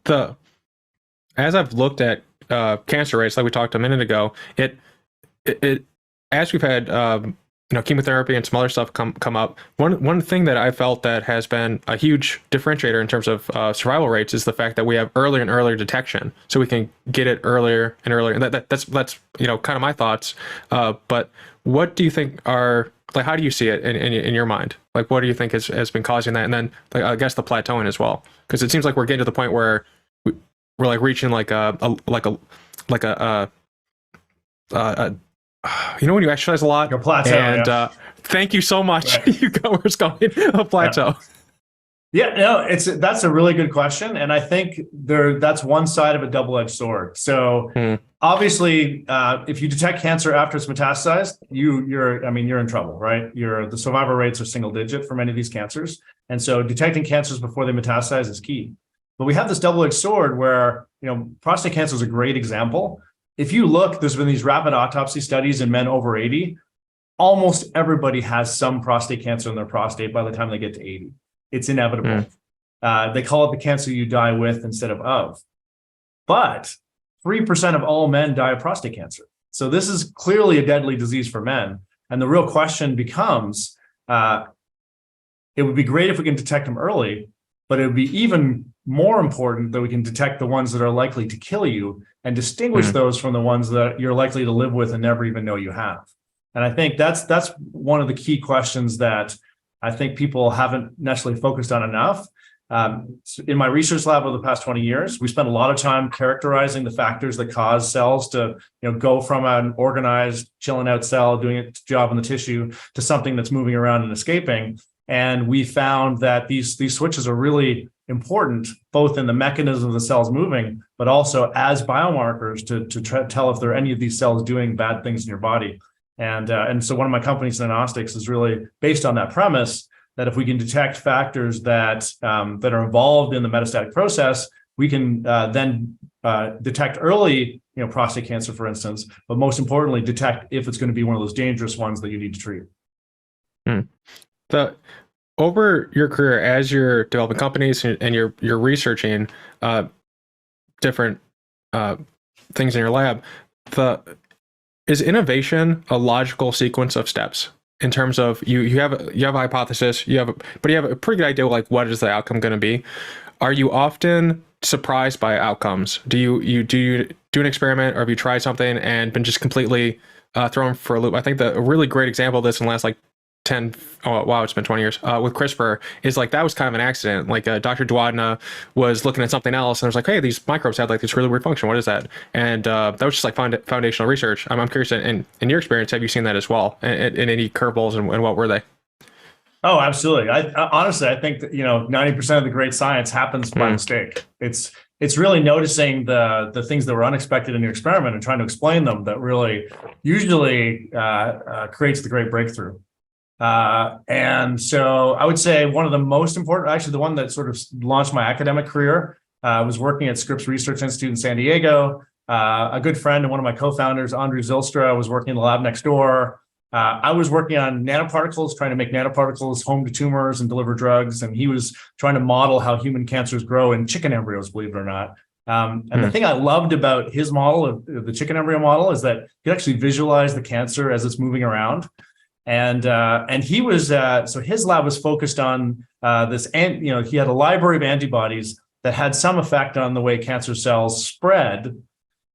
the as I've looked at cancer rates, like we talked a minute ago, it as we've had chemotherapy and some other stuff come up. One thing that I felt that has been a huge differentiator in terms of survival rates is the fact that we have earlier and earlier detection, so we can get it earlier and earlier. And that's kind of my thoughts. But what do you think are like? How do you see it in your mind? Like, what do you think has been causing that? And then I guess the plateauing as well, because it seems like we're getting to the point where we're like reaching like a when you exercise a lot, a plateau, and thank you so much. Right. You got where it's going. A plateau. Yeah, no, that's a really good question, and I think that's one side of a double-edged sword. So obviously, if you detect cancer after it's metastasized, you're in trouble, right? The survival rates are single digit for many of these cancers, and so detecting cancers before they metastasize is key. But we have this double-edged sword where prostate cancer is a great example. If you look, there's been these rapid autopsy studies in men over 80. Almost everybody has some prostate cancer in their prostate by the time they get to 80. It's inevitable. They call it the cancer you die with instead of. But 3% of all men die of prostate cancer. So this is clearly a deadly disease for men. And the real question becomes, it would be great if we can detect them early, but it would be even more important that we can detect the ones that are likely to kill you and distinguish those from the ones that you're likely to live with and never even know you have. And I think that's one of the key questions that I think people haven't necessarily focused on enough. In my research lab over the past 20 years, we spent a lot of time characterizing the factors that cause cells to go from an organized, chilling out cell doing its job in the tissue to something that's moving around and escaping. And we found that these switches are really important, both in the mechanism of the cells moving, but also as biomarkers to try to tell if there are any of these cells doing bad things in your body. And so one of my companies, Nanostics, is really based on that premise that if we can detect factors that are involved in the metastatic process, we can then detect early, prostate cancer, for instance, but most importantly, detect if it's going to be one of those dangerous ones that you need to treat. Over your career, as you're developing companies and you're researching different things in your lab, is innovation a logical sequence of steps in terms of you have a hypothesis, but you have a pretty good idea of like what is the outcome going to be? Are you often surprised by outcomes? Do you do an experiment, or have you tried something and been just completely thrown for a loop? I think a really great example of this in the last it's been 20 years with CRISPR is like that was kind of an accident. Like Dr. Dwadna was looking at something else and was like, hey, these microbes have like this really weird function. What is that? And that was just like foundational research. I'm curious, in your experience, have you seen that as well? And any curveballs, and what were they? Oh, absolutely. I honestly, I think that 90% of the great science happens by mistake. It's really noticing the things that were unexpected in your experiment and trying to explain them that really usually creates the great breakthrough. And so I would say one of the most important, actually the one that sort of launched my academic career, was working at Scripps Research Institute in San Diego. A good friend and one of my co-founders, Andrew Zylstra, was working in the lab next door. I was working on nanoparticles, trying to make nanoparticles home to tumors and deliver drugs. And he was trying to model how human cancers grow in chicken embryos, believe it or not. And the thing I loved about his model, the chicken embryo model, is that he could actually visualize the cancer as it's moving around. And he was so his lab was focused on this, and he had a library of antibodies that had some effect on the way cancer cells spread.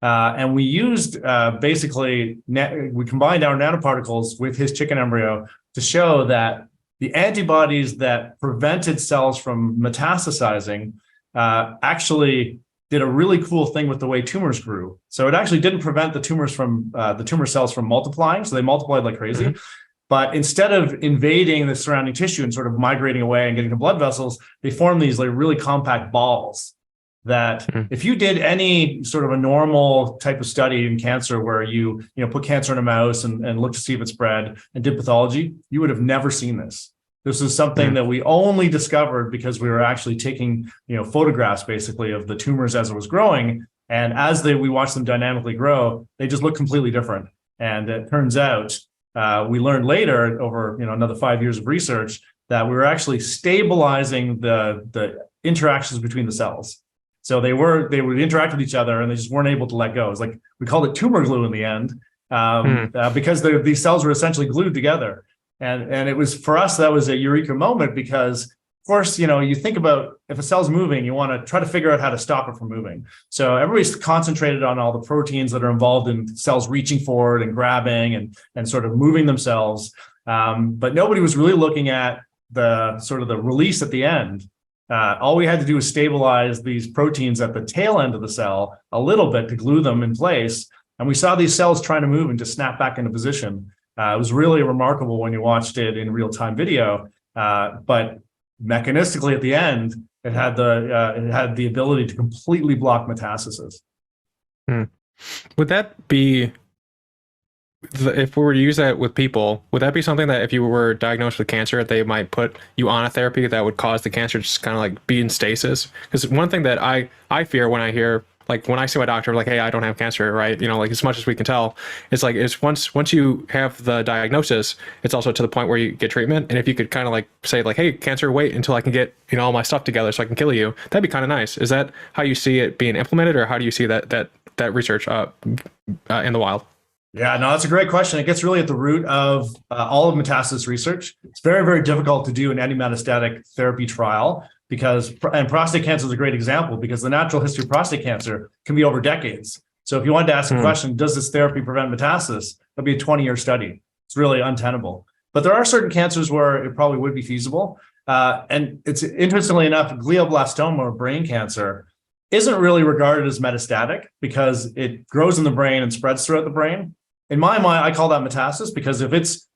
And we used we combined our nanoparticles with his chicken embryo to show that the antibodies that prevented cells from metastasizing actually did a really cool thing with the way tumors grew. So it actually didn't prevent the tumor cells from multiplying. So they multiplied like crazy. But instead of invading the surrounding tissue and sort of migrating away and getting to blood vessels, they formed these like really compact balls that if you did any sort of a normal type of study in cancer where you put cancer in a mouse and look to see if it spread and did pathology, you would have never seen this. This is something that we only discovered because we were actually taking photographs basically of the tumors as it was growing. And as we watched them dynamically grow, they just look completely different. And it turns out, we learned later over another 5 years of research that we were actually stabilizing the interactions between the cells. So they would interact with each other, and they just weren't able to let go. It's like we called it tumor glue in the end, because these cells were essentially glued together. And it was, for us, that was a eureka moment, because of course, you think about if a cell's moving, you want to try to figure out how to stop it from moving. So everybody's concentrated on all the proteins that are involved in cells reaching forward and grabbing and sort of moving themselves. But nobody was really looking at the sort of the release at the end. All we had to do was stabilize these proteins at the tail end of the cell a little bit to glue them in place. And we saw these cells trying to move and just snap back into position. It was really remarkable when you watched it in real-time video. But mechanistically, at the end, it had the ability to completely block metastasis. Would that be, if we were to use that with people, would that be something that if you were diagnosed with cancer, they might put you on a therapy that would cause the cancer to just kind of like be in stasis? Because one thing that I fear when I hear, like when I see my doctor, like, hey, I don't have cancer, right? Like as much as we can tell, it's like, it's once you have the diagnosis, it's also to the point where you get treatment. And if you could kind of like say like, hey, cancer, wait until I can get, all my stuff together so I can kill you, that'd be kind of nice. Is that how you see it being implemented, or how do you see that research in the wild? Yeah, no, that's a great question. It gets really at the root of all of metastasis research. It's very, very difficult to do an anti-metastatic therapy trial and prostate cancer is a great example, because the natural history of prostate cancer can be over decades. So if you wanted to ask a question, does this therapy prevent metastasis? That'd be a 20-year study. It's really untenable. But there are certain cancers where it probably would be feasible. And it's, interestingly enough, glioblastoma, or brain cancer, isn't really regarded as metastatic because it grows in the brain and spreads throughout the brain. In my mind, I call that metastasis, because if it's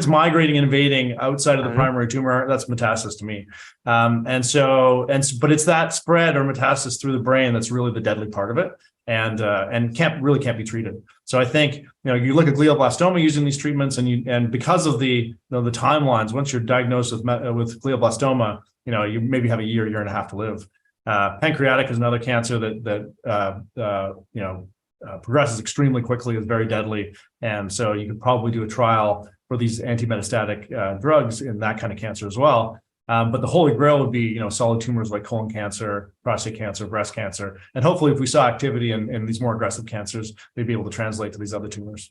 migrating and invading outside of the primary tumor, that's metastasis to me. But it's that spread or metastasis through the brain that's really the deadly part of it, and can't be treated. So I think you look at glioblastoma using these treatments, and because of the the timelines, once you're diagnosed with glioblastoma, you maybe have a year and a half to live. Pancreatic is another cancer that progresses extremely quickly, is very deadly, and so you could probably do a trial for these anti-metastatic drugs in that kind of cancer as well. But the holy grail would be solid tumors like colon cancer, prostate cancer, breast cancer, and hopefully if we saw activity in these more aggressive cancers, they'd be able to translate to these other tumors.